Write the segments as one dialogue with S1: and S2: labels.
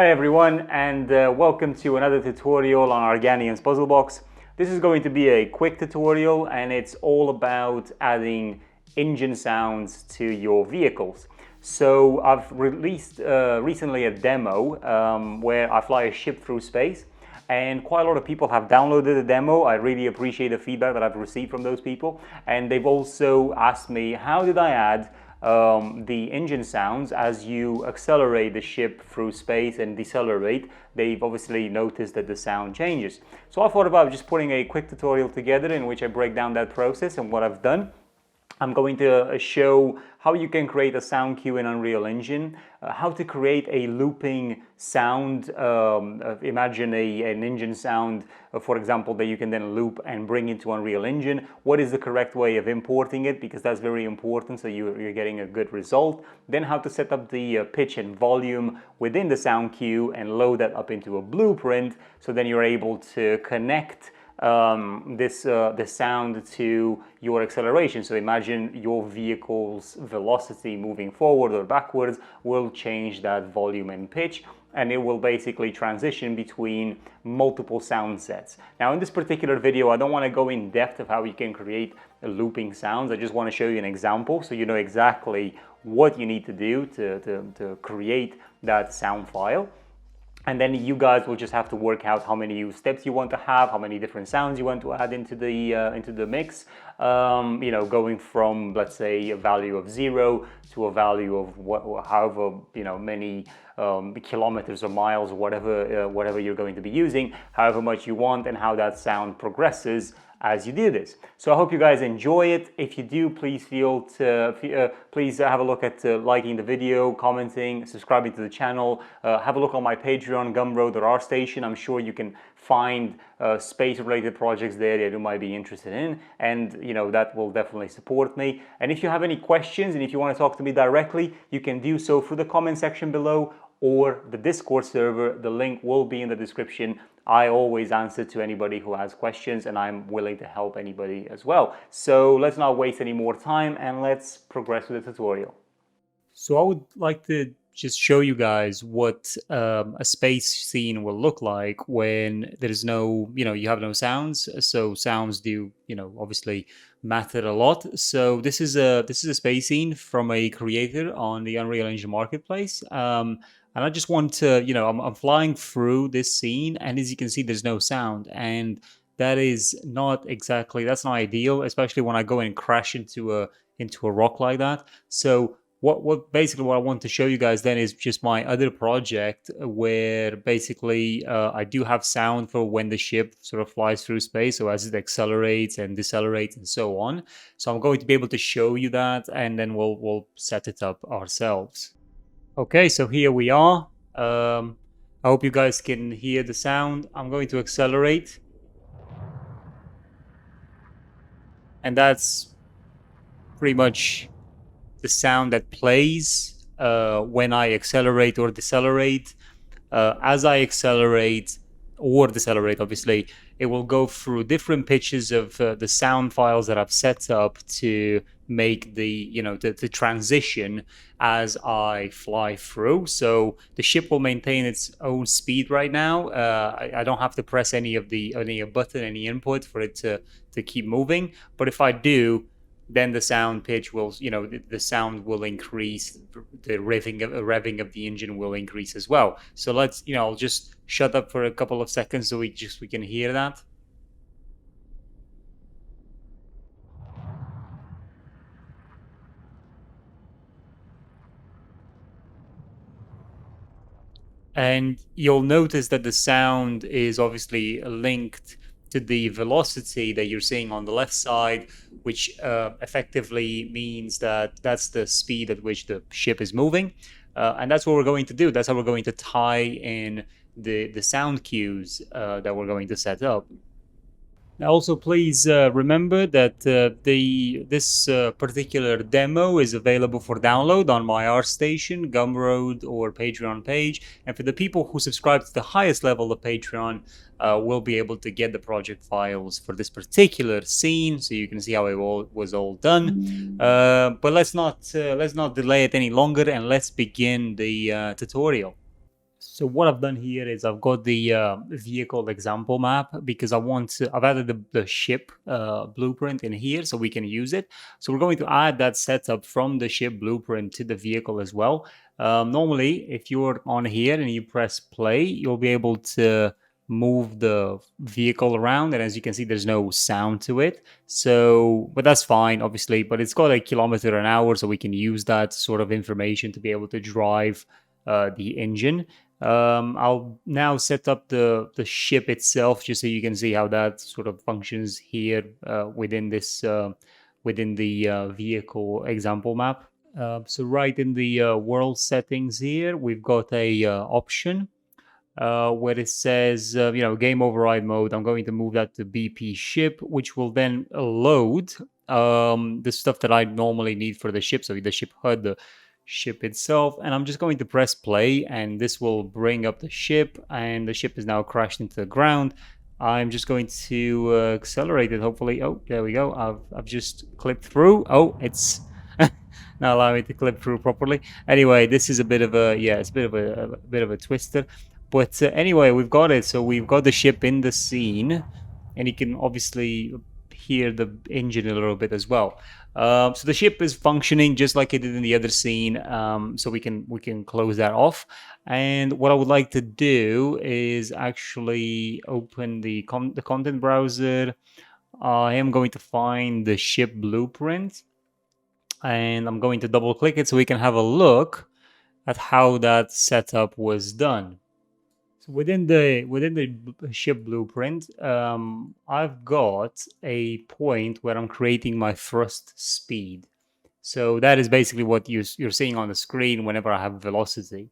S1: Hi everyone, and welcome to another tutorial on Arganian's Puzzle Box. This is going to be a quick tutorial and it's all about adding engine sounds to your vehicles. So I've released recently a demo where I fly a ship through space, and quite a lot of people have downloaded the demo. I really appreciate the feedback that I've received from those people, and they've also asked me how did I add the engine sounds as you accelerate the ship through space and decelerate. They've obviously noticed that the sound changes. So I thought about just putting a quick tutorial together in which I break down that process and what I've done. I'm going to show how you can create a sound cue in Unreal Engine, how to create a looping sound. Imagine an engine sound, for example, that you can then loop and bring into Unreal Engine. What is the correct way of importing it? Because that's very important, so you're getting a good result. Then how to set up the pitch and volume within the sound cue and load that up into a blueprint, so then you're able to connect the sound to your acceleration. So imagine your vehicle's velocity moving forward or backwards will change that volume and pitch, and it will basically transition between multiple sound sets. Now in this particular video, I don't want to go in depth of how you can create looping sounds. I just want to show you an example so you know exactly what you need to do to create that sound file. And then you guys will just have to work out how many steps you want to have, how many different sounds you want to add into the mix. Going from, let's say, a value of 0 to a value of however many kilometers or miles or whatever you're going to be using, however much you want, and how that sound progresses as you do this. So I hope you guys enjoy it. If you do, please please have a look at liking the video, commenting, subscribing to the channel. Have a look on my Patreon, Gumroad or ArtStation. I'm sure you can find space-related projects there that you might be interested in, and that will definitely support me. And if you have any questions and if you want to talk to me directly, you can do so through the comment section below or the Discord server. The link will be in the description. I always answer to anybody who has questions, and I'm willing to help anybody as well. So let's not waste any more time and let's progress with the tutorial. So I would like to just show you guys what a space scene will look like when there's no, you have no sounds. So sounds do, obviously matter a lot. So this is a space scene from a creator on the Unreal Engine Marketplace. And I just want to, I'm flying through this scene, and as you can see, there's no sound. And that is that's not ideal, especially when I go and crash into a rock like that. So what basically what I want to show you guys then is just my other project where basically I do have sound for when the ship sort of flies through space, so as it accelerates and decelerates and so on. So I'm going to be able to show you that, and then we'll set it up ourselves. Okay, so here we are. I hope you guys can hear the sound. I'm going to accelerate. And that's pretty much the sound that plays when I accelerate or decelerate. As I accelerate or decelerate, obviously, it will go through different pitches of the sound files that I've set up to make the transition as I fly through. So the ship will maintain its own speed right now. I don't have to press any button, any input for it to keep moving. But if I do, then the sound pitch will, the sound will increase, the revving of the engine will increase as well. So let's, I'll just shut up for a couple of seconds so we can hear that. And you'll notice that the sound is obviously linked to the velocity that you're seeing on the left side, which effectively means that that's the speed at which the ship is moving. And that's what we're going to do. That's how we're going to tie in the sound cues that we're going to set up. Now also, please remember that this particular demo is available for download on my ArtStation, Gumroad, or Patreon page. And for the people who subscribe to the highest level of Patreon, will be able to get the project files for this particular scene, so you can see how it was all done. But let's not delay it any longer, and let's begin the tutorial. So what I've done here is I've got the vehicle example map because I've added the ship blueprint in here so we can use it. So we're going to add that setup from the ship blueprint to the vehicle as well. Normally, if you're on here and you press play, you'll be able to move the vehicle around, and as you can see, there's no sound to it. So, but that's fine, obviously. But it's got a kilometer an hour, so we can use that sort of information to be able to drive the engine. I'll now set up the ship itself just so you can see how that sort of functions here within this within the vehicle example map. So right in the world settings here, we've got a option where it says, game override mode. I'm going to move that to BP ship, which will then load the stuff that I normally need for the ship. So the ship HUD, the ship itself, and I'm just going to press play, and this will bring up the ship, and the ship is now crashed into the ground. I'm just going to accelerate it, hopefully. Oh, there we go. I've just clipped through. Oh, it's not allowing me to clip through properly. Anyway, this is a bit of it's a bit of a twister. But anyway, we've got it. So we've got the ship in the scene, and you can obviously hear the engine a little bit as well. So the ship is functioning just like it did in the other scene. So we can close that off. And what I would like to do is actually open the content browser. I am going to find the ship blueprint, and I'm going to double click it so we can have a look at how that setup was done. So within the ship blueprint, I've got a point where I'm creating my thrust speed. So that is basically what you're seeing on the screen whenever I have velocity.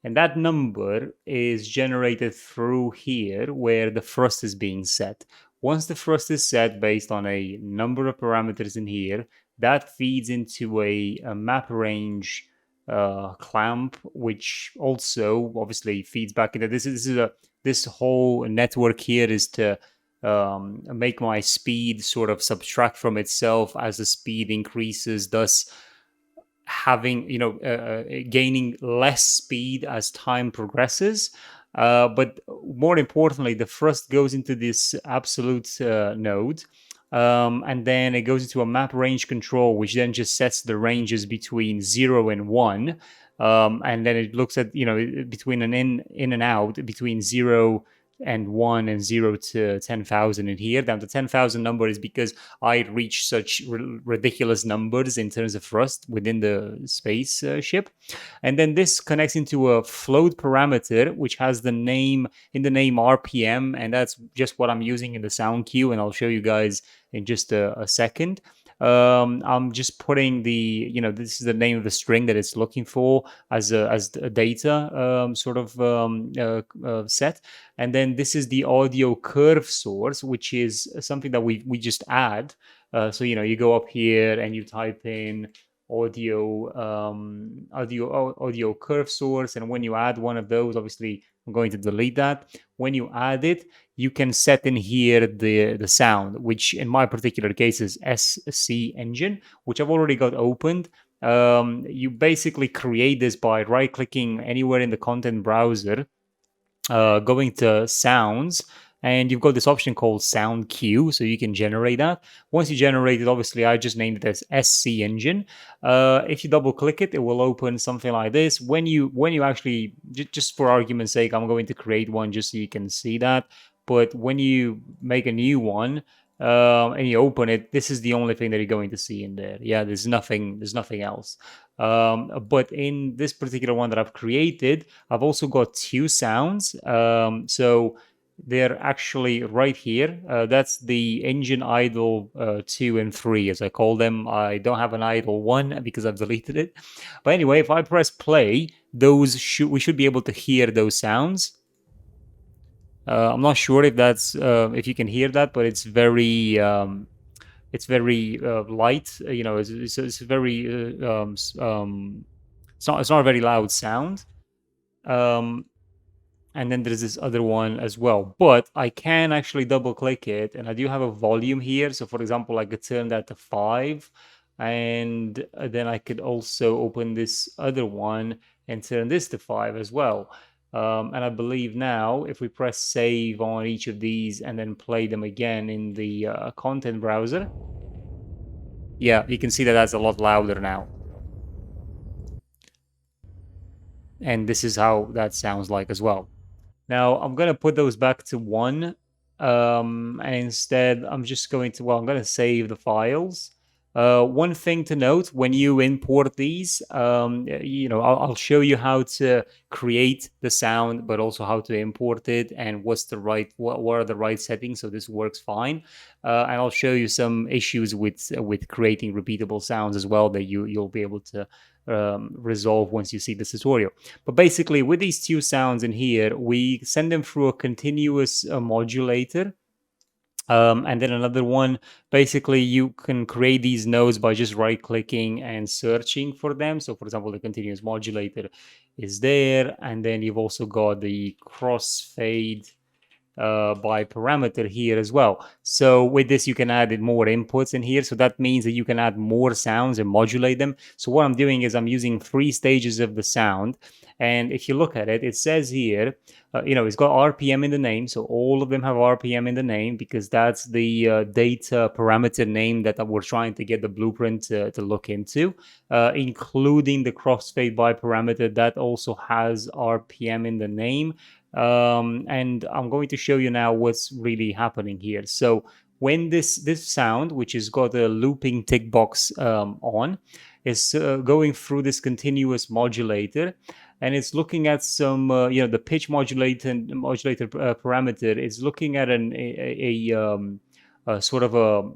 S1: And that number is generated through here where the thrust is being set. Once the thrust is set based on a number of parameters in here, that feeds into a map range clamp, which also obviously feeds back into this whole network here is to make my speed sort of subtract from itself as the speed increases, thus having gaining less speed as time progresses. But more importantly, the thrust goes into this absolute node. And then it goes into a map range control, which then just sets the ranges between 0 and 1. And then it looks at, between an in and out, between 0 and 1 and 0 to 10,000 in here. Down to 10,000 number is because I reached such ridiculous numbers in terms of thrust within the space ship. And then this connects into a float parameter, which has the name RPM, and that's just what I'm using in the sound cue, and I'll show you guys in just a second. I'm just putting this is the name of the string that it's looking for as a data set, and then this is the audio curve source, which is something that we just add. So you go up here and you type in audio curve source, and when you add one of those, obviously I'm going to delete that. When you add it, you can set in here the sound, which in my particular case is SC engine, which I've already got opened. You basically create this by right-clicking anywhere in the content browser, going to sounds, and you've got this option called sound cue, so you can generate that. Once you generate it, obviously I just named it as SC engine. If you double click it, it will open something like this. When you actually, just for argument's sake, I'm going to create one just so you can see that. But when you make a new one and you open it, this is the only thing that you're going to see in there. Yeah, there's nothing else. But in this particular one that I've created, I've also got two sounds. So they're actually right here. That's the engine idle 2 and 3, as I call them. I don't have an idle 1 because I've deleted it. But anyway, if I press play, we should be able to hear those sounds. I'm not sure if that's if you can hear that, but it's very light. It's very it's not a very loud sound. And then there's this other one as well, but I can actually double click it, and I do have a volume here. So for example, I could turn that to 5, and then I could also open this other one and turn this to 5 as well. And I believe now, if we press save on each of these and then play them again in the content browser, yeah, you can see that that's a lot louder now. And this is how that sounds like as well. Now I'm going to put those back to 1. And instead I'm just going to, well, I'm going to save the files. One thing to note when you import these, I'll show you how to create the sound, but also how to import it and what are the right settings so this works fine. And I'll show you some issues with creating repeatable sounds as well that you'll be able to resolve once you see the tutorial. But basically, with these two sounds in here, we send them through a continuous modulator. And then another one, basically, you can create these nodes by just right clicking and searching for them. So, for example, the continuous modulator is there. And then you've also got the crossfade by parameter here as well. So with this, you can add more inputs in here. So that means that you can add more sounds and modulate them. So what I'm doing is I'm using 3 stages of the sound. And if you look at it, it says here, it's got RPM in the name. So all of them have RPM in the name because that's the data parameter name that we're trying to get the blueprint to look into, including the crossfade by parameter that also has RPM in the name. And I'm going to show you now what's really happening here. So when this sound, which has got a looping tick box on, is going through this continuous modulator, and it's looking at some, the pitch modulator parameter. It's looking at a sort of a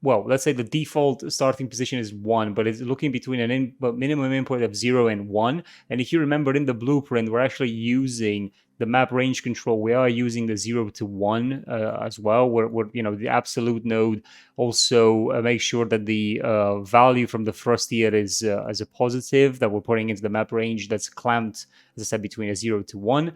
S1: well, let's say the default starting position is 1, but it's looking between minimum input of 0 and 1. And if you remember in the blueprint, we're actually using the map range control. We are using the 0 to 1 as well. We're the absolute node also makes sure that the value from the thrust here is as a positive that we're putting into the map range that's clamped, as I said, between a 0 to 1.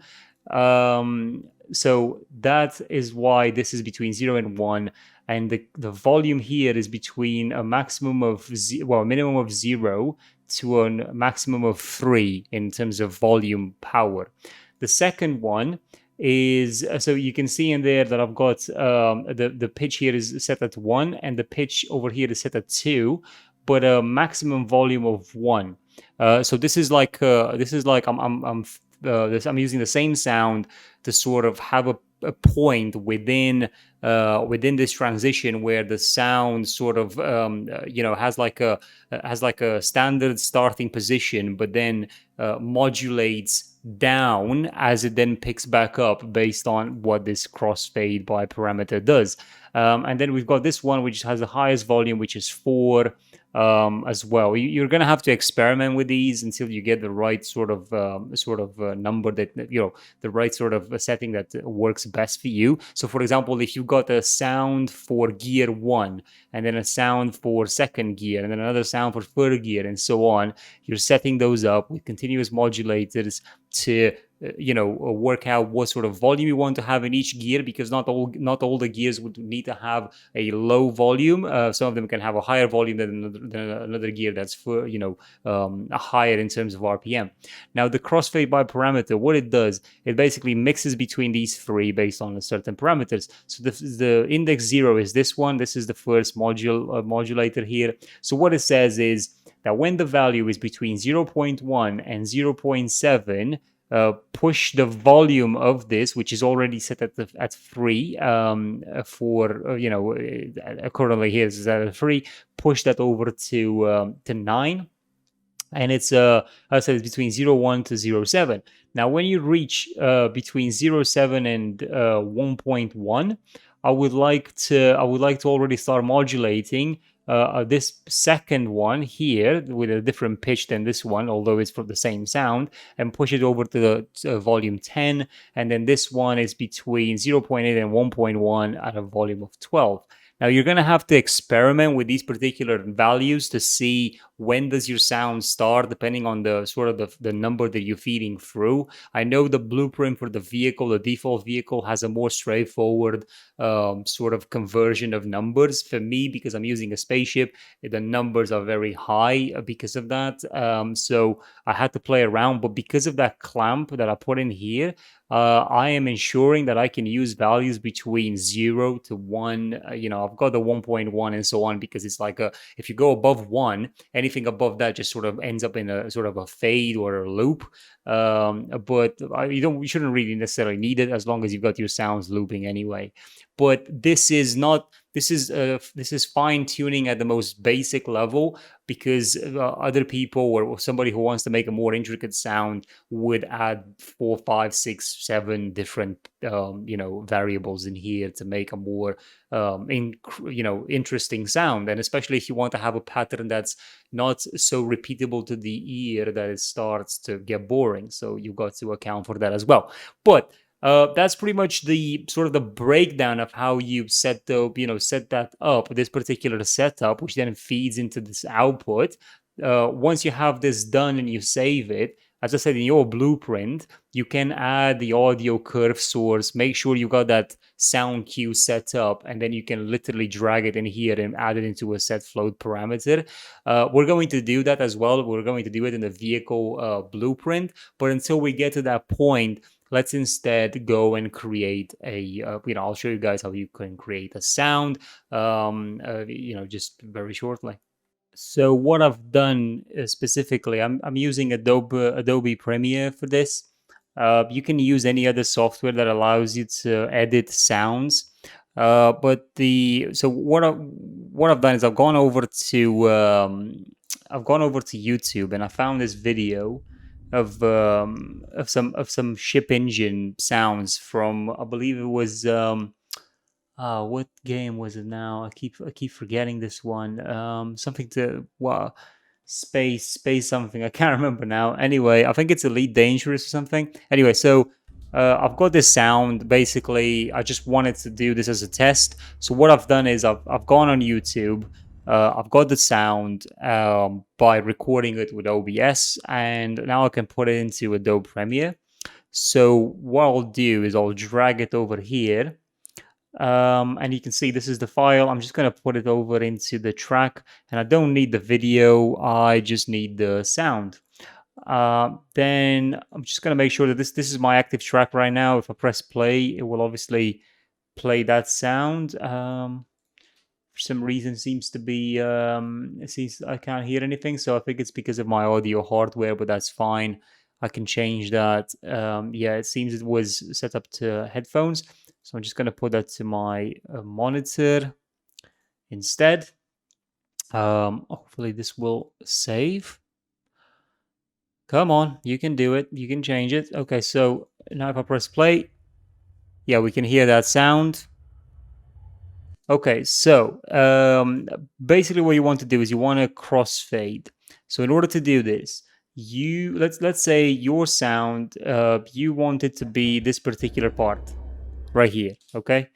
S1: So that is why this is between 0 and 1. And the volume here is between a maximum of, a minimum of 0 to a maximum of 3 in terms of volume power. The second one is, so you can see in there that I've got the pitch here is set at 1 and the pitch over here is set at 2, but a maximum volume of 1. So this is like I'm using the same sound to sort of have a point within this transition where the sound sort of has like a standard starting position, but then modulates down as it then picks back up based on what this crossfade by parameter does. And then we've got this one which has the highest volume, which is 4. As well. You're going to have to experiment with these until you get the right sort of number that, the right sort of setting that works best for you. So for example, if you've got a sound for gear 1 and then a sound for second gear and then another sound for third gear and so on, you're setting those up with continuous modulators to work out what sort of volume you want to have in each gear, because not all the gears would need to have a low volume. Some of them can have a higher volume than another gear that's for higher in terms of RPM. Now the crossfade by parameter, what it does, it basically mixes between these 3 based on certain parameters. So the index 0 is this one. This is the first modulator here. So what it says is that when the value is between 0.1 and 0.7, push the volume of this, which is already set at 3 currently here is at 3, push that over to 9, and it's I said it's between 0.1 to 0.7. Now when you reach between 0.7 and 1.1, I would like to already start modulating this second one here with a different pitch than this one, although it's from the same sound, and push it over to the volume 10. And then this one is between 0.8 and 1.1 at a volume of 12. Now you're going to have to experiment with these particular values to see when does your sound start, depending on the sort of the number that you're feeding through. I know the blueprint for the vehicle, the default vehicle, has a more straightforward sort of conversion of numbers. For me, because I'm using a spaceship, the numbers are very high because of that. So I had to play around, but because of that clamp that I put in here, I am ensuring that I can use values between 0 to 1. I've got the 1.1 and so on, because it's like if you go above 1, anything above that just sort of ends up in a sort of a fade or a loop. But you shouldn't really necessarily need it, as long as you've got your sounds looping anyway. But this is fine tuning at the most basic level, because other people or somebody who wants to make a more intricate sound would add 4, 5, 6, 7 different variables in here to make a more interesting sound. And especially if you want to have a pattern that's not so repeatable to the ear that it starts to get boring. So you've got to account for that as well. But that's pretty much the sort of the breakdown of how you set that up, this particular setup, which then feeds into this output. Once you have this done and you save it, as I said, in your blueprint, you can add the audio curve source, make sure you got that sound cue set up, and then you can literally drag it in here and add it into a set float parameter. We're going to do that as well. We're going to do it in the vehicle blueprint. But until we get to that point, let's instead go and create I'll show you guys how you can create a sound, just very shortly. So what I've done specifically, I'm using Adobe Premiere for this. You can use any other software that allows you to edit sounds. But what I've done is I've gone over to YouTube, and I found this video of some ship engine sounds from, I believe it was what game was it now? I keep forgetting this one. Something to space something. I can't remember now. Anyway, I think it's Elite Dangerous or something. Anyway, so I've got this sound. Basically, I just wanted to do this as a test. So what I've done is I've gone on YouTube. I've got the sound by recording it with OBS, and now I can put it into Adobe Premiere. So what I'll do is I'll drag it over here. And you can see this is the file. I'm just going to put it over into the track, and I don't need the video, I just need the sound. Then I'm just going to make sure that this is my active track right now. If I press play, it will obviously play that sound. For some reason seems to be I can't hear anything, so I think it's because of my audio hardware, but that's fine. I can change that. Yeah, it seems it was set up to headphones. So I'm just going to put that to my monitor instead. Hopefully this will save. Come on, you can do it. You can change it. Okay, so now if I press play, yeah, we can hear that sound. Okay, so basically what you want to do is you want to crossfade. So in order to do this, let's say your sound, you want it to be this particular part right here. Okay,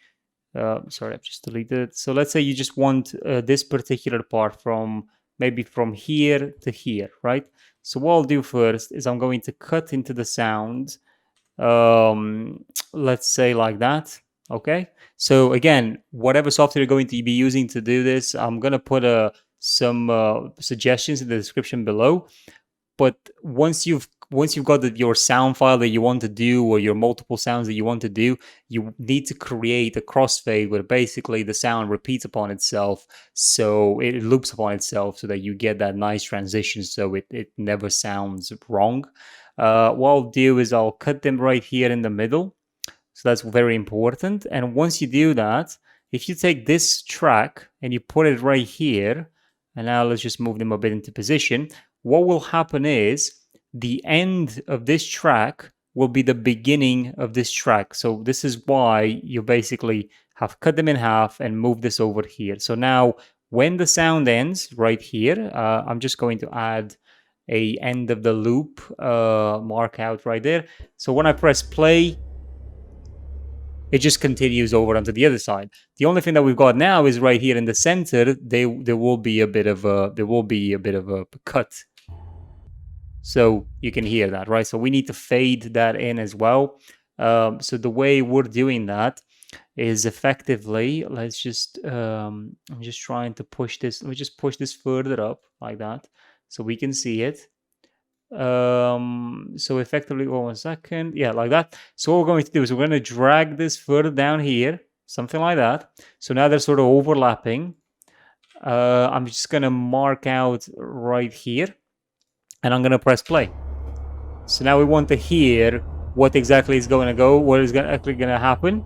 S1: sorry, I've just deleted it. So let's say you just want this particular part from here to here, right? So what I'll do first is I'm going to cut into the sound, let's say like that. Okay, so again, whatever software you're going to be using to do this, I'm going to put some suggestions in the description below. But once you've got your sound file that you want to do, or your multiple sounds that you want to do, you need to create a crossfade where basically the sound repeats upon itself, so it loops upon itself, so that you get that nice transition, so it never sounds wrong. What I'll do is I'll cut them right here in the middle. So that's very important. And once you do that, if you take this track and you put it right here, and now let's just move them a bit into position, what will happen is the end of this track will be the beginning of this track. So this is why you basically have cut them in half and move this over here. So now when the sound ends right here, I'm just going to add a end of the loop mark out right there. So when I press play, it just continues over onto the other side. The only thing that we've got now is right here in the center. There will be a bit of a cut. So you can hear that, right? So we need to fade that in as well. So the way we're doing that is effectively, let's just, I'm just trying to push this. Let me just push this further up like that so we can see it. So effectively, 1 second, yeah, like that. So what we're going to do is we're going to drag this further down here, something like that. So now they're sort of overlapping. I'm just going to mark out right here, and I'm going to press play. So now we want to hear what exactly is going to go, what is actually going to happen.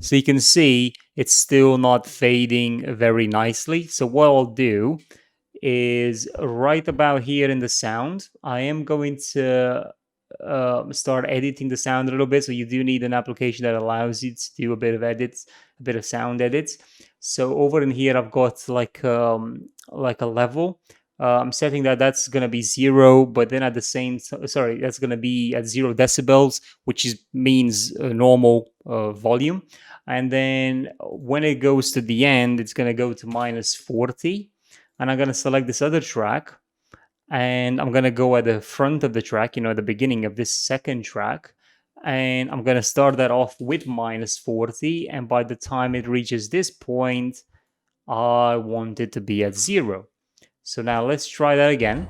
S1: So you can see it's still not fading very nicely. So what I'll do is right about here in the sound, I am going to start editing the sound a little bit. So you do need an application that allows you to do a bit of edits, a bit of sound edits. So over in here, I've got like a level. I'm setting that's going to be 0, but then at the same, sorry, that's going to be at 0 decibels, which means normal volume. And then when it goes to the end, it's going to go to -40. And I'm going to select this other track, and I'm going to go at the front of the track, at the beginning of this second track. And I'm going to start that off with -40. And by the time it reaches this point, I want it to be at 0. So now let's try that again.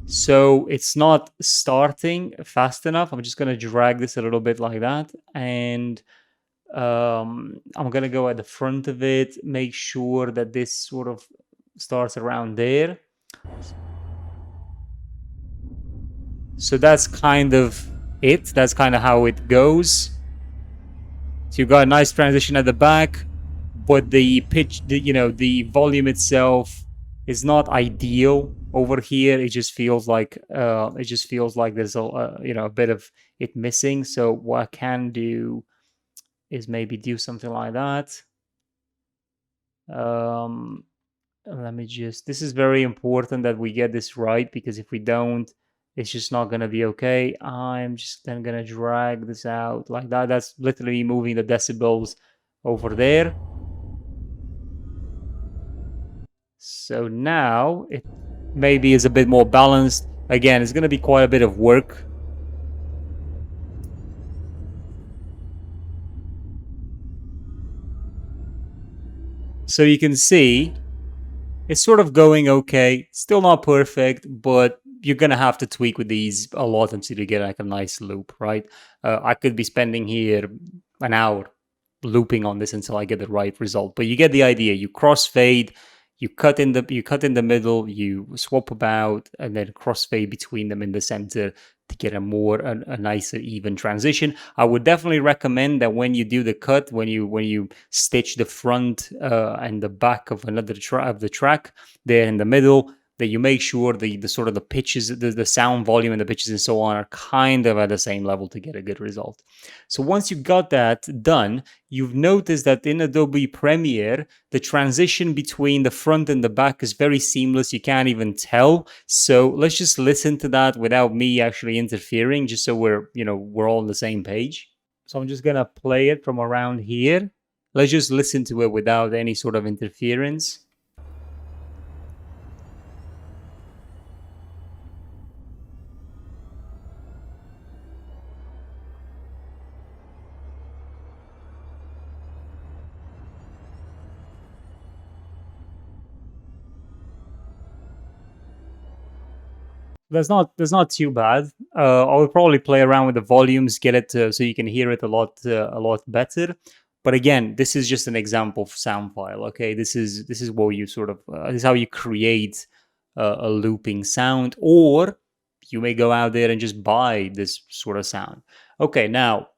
S1: So it's not starting fast enough. I'm just going to drag this a little bit like that. And I'm going to go at the front of it, make sure that this sort of starts around there. So that's kind of it. That's kind of how it goes. So you've got a nice transition at the back, but the pitch, the volume itself is not ideal over here. It just feels like there's a bit of it missing. So what I can do is maybe do something like that. Let me just, this is very important that we get this right, because if we don't, it's just not going to be okay. I'm just then going to drag this out like that. That's literally moving the decibels over there. So now it maybe is a bit more balanced. Again, it's going to be quite a bit of work. So you can see it's sort of going okay. Still not perfect, but you're going to have to tweak with these a lot until you get like a nice loop, right? I could be spending here an hour looping on this until I get the right result, but you get the idea. You crossfade, you cut in the middle, you swap about, and then crossfade between them in the center to get a nicer, even transition. I would definitely recommend that when you do the cut, when you stitch the front and the back of another of the track there in the middle, that you make sure the sort of the pitches, the sound volume and the pitches and so on are kind of at the same level to get a good result. So once you got that done, you've noticed that in Adobe Premiere, the transition between the front and the back is very seamless. You can't even tell. So let's just listen to that without me actually interfering, just so we're all on the same page. So I'm just gonna play it from around here. Let's just listen to it without any sort of interference. That's not too bad. I would probably play around with the volumes, get it so you can hear it a lot better. But again, this is just an example sound file. Okay, this is what you sort of this is how you create a looping sound, or you may go out there and just buy this sort of sound. Okay, now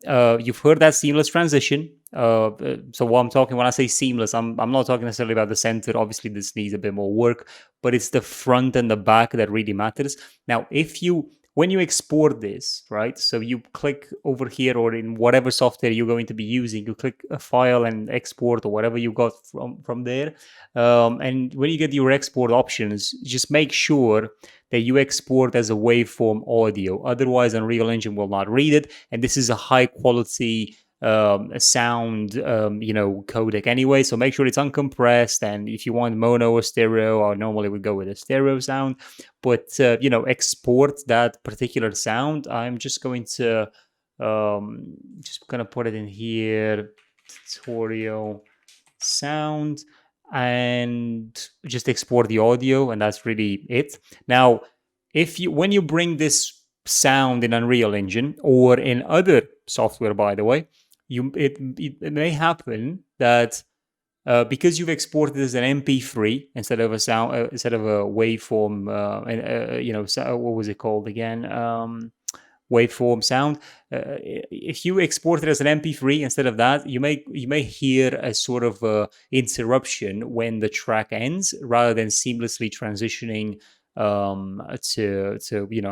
S1: you've heard that seamless transition. So what I'm talking when I say seamless, I'm not talking necessarily about the center. Obviously, this needs a bit more work, but it's the front and the back that really matters. Now, if you when you export this, right? So you click over here, or in whatever software you're going to be using, you click a file and export, or whatever you got from there. And when you get your export options, just make sure that you export as a waveform audio. Otherwise, Unreal Engine will not read it. And this is a high quality a sound codec anyway, so make sure it's uncompressed. And if you want mono or stereo, I normally would go with a stereo sound, but export that particular sound. I'm just going to put it in here, tutorial sound, and just export the audio, and that's really it. Now, when you bring this sound in Unreal Engine or in other software, by the way, it may happen that because you've exported as an MP3 instead of a sound, instead of a waveform, what was it called again? Waveform sound. If you export it as an MP3 instead of that, you may hear a sort of interruption when the track ends, rather than seamlessly transitioning to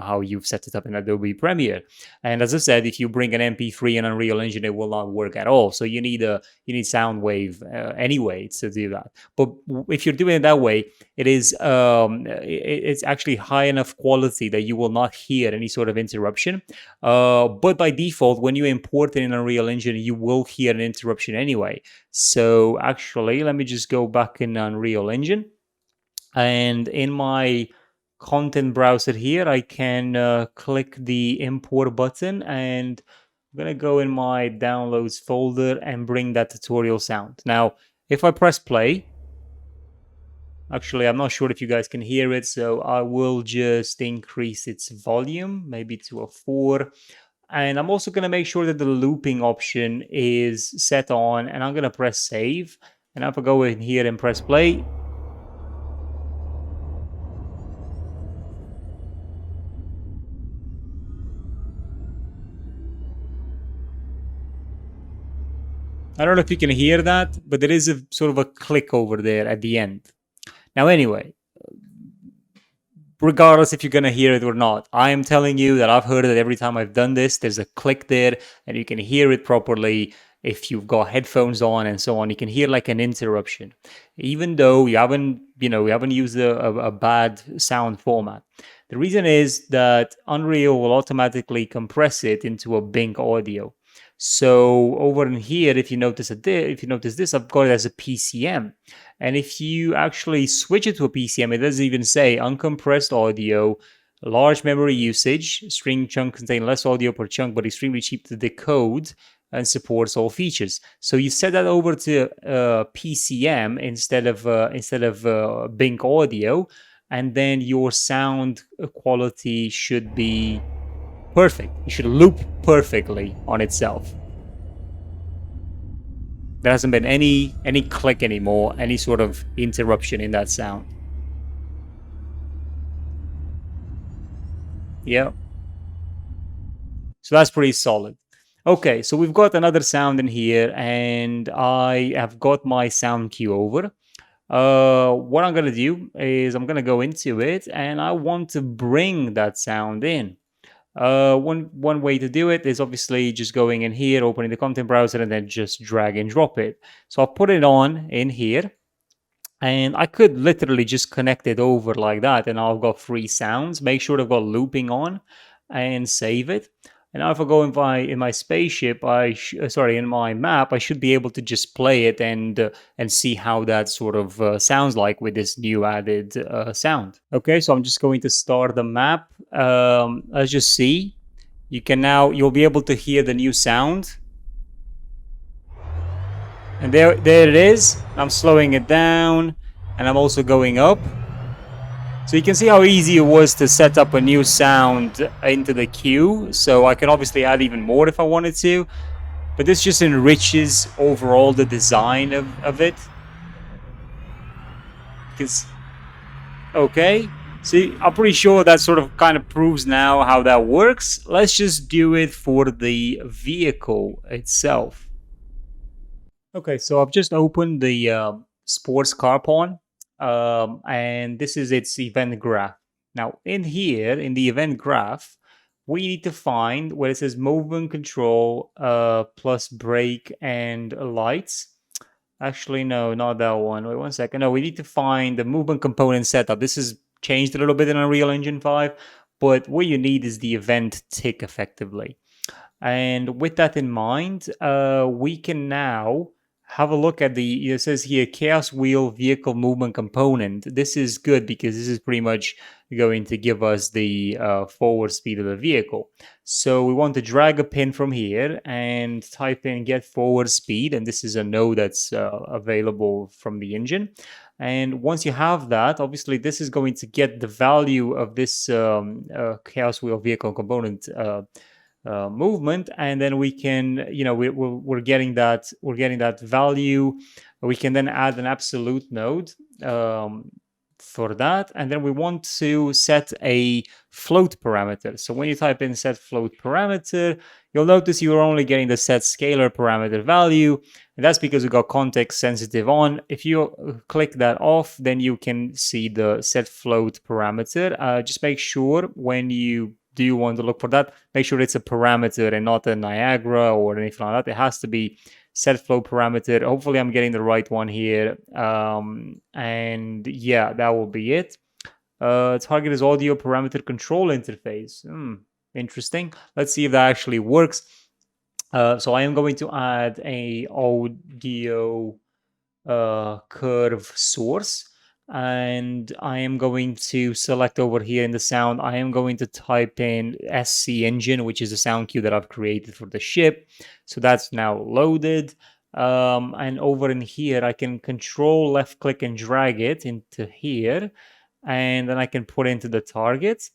S1: how you've set it up in Adobe Premiere. And as I said, if you bring an MP3 in Unreal Engine, it will not work at all. So you need Soundwave anyway to do that. But if you're doing it that way, it's actually high enough quality that you will not hear any sort of interruption. But by default, when you import it in Unreal Engine, you will hear an interruption anyway. So actually, let me just go back in Unreal Engine, and in my content browser here, I can click the import button, and I'm gonna go in my downloads folder and bring that tutorial sound. Now, if I press play, actually, I'm not sure if you guys can hear it, so I will just increase its volume, maybe to a 4. And I'm also gonna make sure that the looping option is set on, and I'm gonna press save. And if I go in here and press play, I don't know if you can hear that, but there is a sort of a click over there at the end. Now, anyway, regardless if you're going to hear it or not, I am telling you that I've heard it every time I've done this. There's a click there, and you can hear it properly. If you've got headphones on and so on, you can hear like an interruption, even though you haven't used a bad sound format. The reason is that Unreal will automatically compress it into a Bing audio. So over in here, if you notice this, I've got it as a PCM. And if you actually switch it to a PCM, it doesn't even say uncompressed audio, large memory usage, string chunk contain less audio per chunk, but extremely cheap to decode and supports all features. So you set that over to PCM instead of Bing audio, and then your sound quality should be perfect. It should loop perfectly on itself. There hasn't been any click anymore, any sort of interruption in that sound. Yeah. So that's pretty solid. Okay, so we've got another sound in here, and I have got my sound cue over. What I'm gonna do is I'm gonna go into it, and I want to bring that sound in. One way to do it is obviously just going in here, opening the content browser, and then just drag and drop it. So I'll put it on in here, and I could literally just connect it over like that, and I've got 3 sounds. Make sure I've got looping on, and save it. And now if I go in my spaceship, in my map, I should be able to just play it and see how that sort of sounds like with this new added sound. Okay, so I'm just going to start the map. Let's just see. You'll be able to hear the new sound. And there it is. I'm slowing it down, and I'm also going up. So you can see how easy it was to set up a new sound into the queue. So I can obviously add even more if I wanted to, but this just enriches overall the design of it. Okay, see, I'm pretty sure that sort of kind of proves now how that works. Let's just do it for the vehicle itself. Okay, so I've just opened the sports car pawn. And this is its event graph. Now in here, in the event graph, we need to find where it says movement control plus brake and lights. Actually, no, not that one. Wait 1 second. No, we need to find the movement component setup. This is changed a little bit in Unreal Engine 5, but what you need is the event tick effectively. And with that in mind, we can now have a look at it says here Chaos Wheel Vehicle Movement Component. This is good because this is pretty much going to give us the forward speed of the vehicle. So we want to drag a pin from here and type in get forward speed, and this is a node that's available from the engine. And once you have that, obviously this is going to get the value of this Chaos Wheel Vehicle Component movement, and then we can, we're getting that value. We can then add an absolute node for that, and then we want to set a float parameter. So when you type in set float parameter, you'll notice you're only getting the set scalar parameter value, and that's because we got context sensitive on. If you click that off, then you can see the set float parameter. Just make sure when you do want to look for that, make sure it's a parameter and not a Niagara or anything like that. It has to be set float parameter. Hopefully I'm getting the right one here. And yeah, that will be it. Target is audio parameter control interface. Interesting. Let's see if that actually works. So I am going to add a audio curve source, and I am going to select over here in the sound. I am going to type in SC engine, which is a sound cue that I've created for the ship. So that's now loaded. And over in here, I can control left click and drag it into here, and then I can put into the target.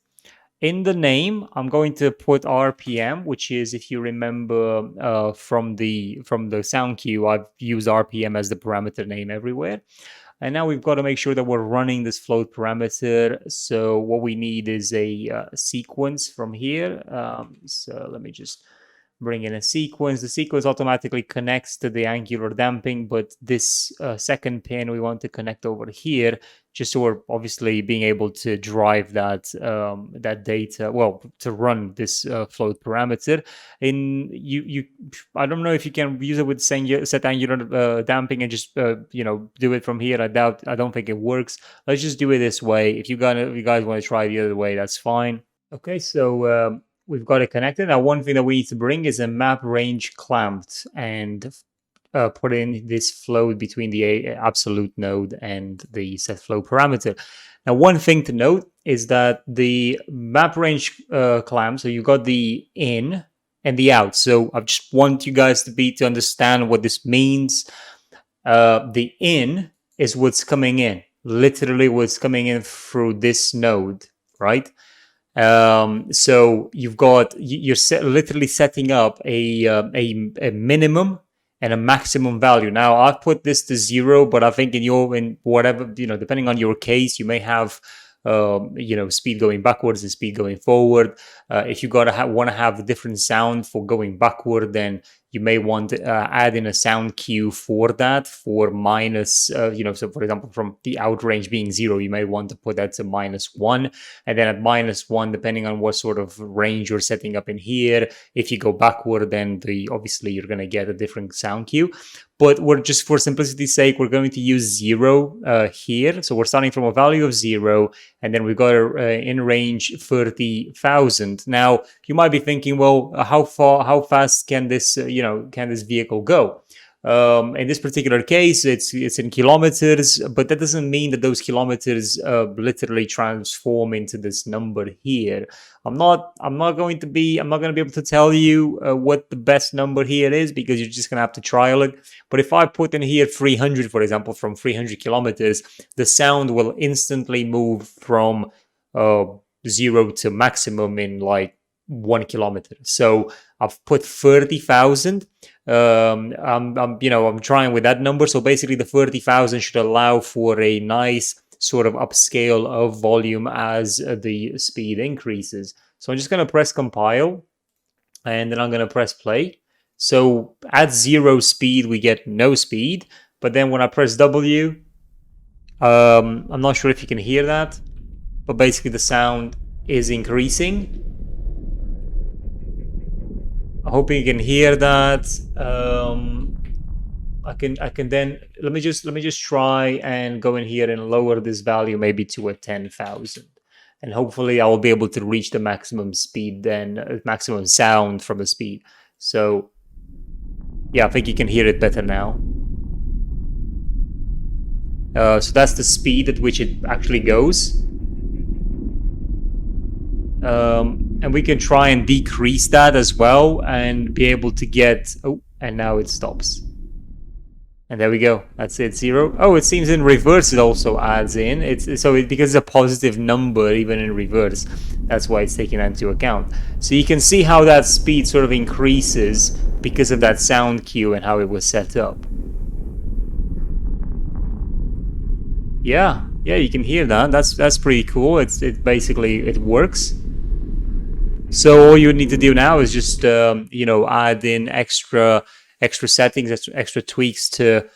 S1: In the name, I'm going to put RPM, which is, if you remember from the sound cue, I've used RPM as the parameter name everywhere. And now we've got to make sure that we're running this float parameter. So what we need is a sequence from here. So let me just bring in a sequence. The sequence automatically connects to the angular damping, but this second pin we want to connect over here, just so we're obviously being able to drive that that data, well, to run this float parameter. I don't know if you can use it with set angular damping and just do it from here. I don't think it works. Let's just do it this way. If you guys want to try the other way, that's fine. Okay, so we've got it connected. Now, one thing that we need to bring is a map range clamped and put in this float between the absolute node and the set flow parameter. Now, one thing to note is that the map range clamp, so you got the in and the out. So I just want you guys to understand what this means. The in is what's coming in, literally what's coming in through this node, right? So you're literally setting up a minimum and a maximum value. Now I've put this to 0, but I think in whatever, depending on your case, you may have speed going backwards and speed going forward. If you want to have a different sound for going backward, then you may want to add in a sound cue for that, for minus, so for example, from the out range being 0, you may want to put that to -1. And then at -1, depending on what sort of range you're setting up in here, if you go backward, then obviously you're going to get a different sound cue. But we're just, for simplicity's sake, we're going to use 0 here. So we're starting from a value of 0, and then we've got in range 30,000. Now, you might be thinking, well, how fast can this vehicle go? In this particular case, it's in kilometers, but that doesn't mean that those kilometers literally transform into this number here. I'm not going to be able to tell you what the best number here is, because you're just gonna have to trial it. But if I put in here 300, for example, from 300 kilometers, the sound will instantly move from 0 to maximum in like 1 kilometer. So I've put 30,000. I'm trying with that number. So basically the 30,000 should allow for a nice sort of upscale of volume as the speed increases. So I'm just going to press compile, and then I'm going to press play. So at 0 speed, we get no speed. But then when I press W, I'm not sure if you can hear that, but basically the sound is increasing. I'm hoping you can hear that. I can then let me just try and go in here and lower this value maybe to a 10,000, and hopefully I will be able to reach the maximum speed then, maximum sound from the speed. So yeah, I think you can hear it better now. So that's the speed at which it actually goes. And we can try and decrease that as well and be able to get, oh, and now it stops. And there we go. That's it, 0. Oh, it seems in reverse it also adds in. Because it's a positive number even in reverse. That's why it's taken into account. So you can see how that speed sort of increases because of that sound cue and how it was set up. Yeah, you can hear that. That's pretty cool. It basically it works. So all you need to do now is just add in extra settings, extra tweaks to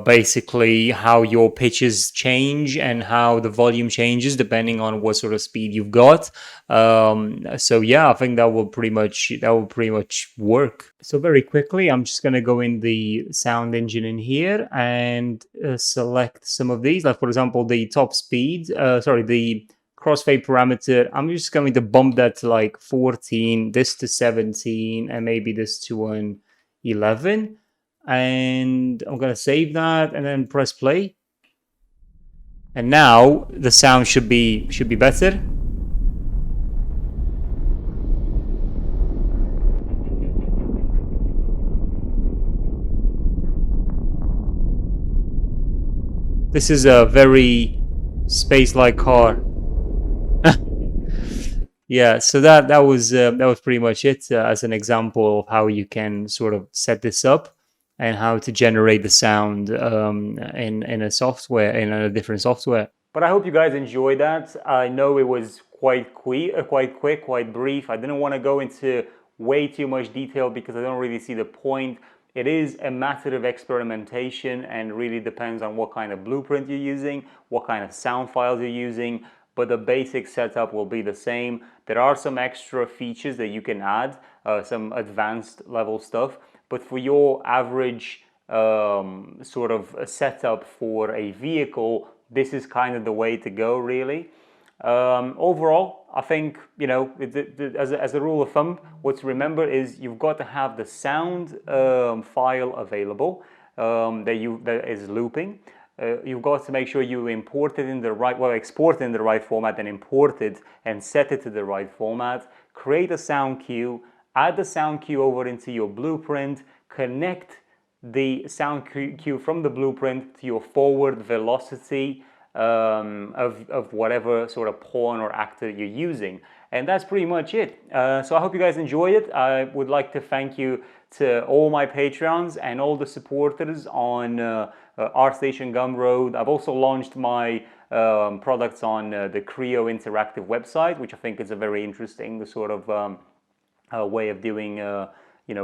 S1: basically how your pitches change and how the volume changes depending on what sort of speed you've got. So yeah, I think that will pretty much work. So very quickly, I'm just gonna go in the sound engine in here and select some of these, like for example the top speed. The crossfade parameter. I'm just going to bump that to like 14, this to 17, and maybe this to an 11. And I'm going to save that and then press play. And now the sound should be better. This is a very space-like car. Yeah, so that was pretty much it as an example of how you can sort of set this up and how to generate the sound in a different software. But I hope you guys enjoyed that. I know it was quite quick, quite brief. I didn't want to go into way too much detail because I don't really see the point. It is a matter of experimentation and really depends on what kind of blueprint you're using, what kind of sound files you're using, but the basic setup will be the same. There are some extra features that you can add, some advanced level stuff, but for your average sort of setup for a vehicle, this is kind of the way to go, really. Overall, I think, as a rule of thumb, what to remember is you've got to have the sound file available that is looping. You've got to make sure you export it in the right format and import it and set it to the right format. Create a sound cue, add the sound cue over into your blueprint, connect the sound cue from the blueprint to your forward velocity of whatever sort of pawn or actor you're using. And that's pretty much it. So I hope you guys enjoy it. I would like to thank you to all my Patreons and all the supporters on ArtStation Gumroad. I've also launched my products on the Creo Interactive website, which I think is a very interesting sort of way of doing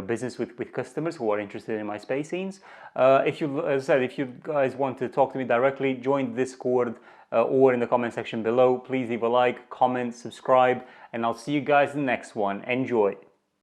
S1: business with customers who are interested in my space scenes. As I said, if you guys want to talk to me directly, join Discord or in the comment section below. Please leave a like, comment, subscribe, and I'll see you guys in the next one. Enjoy.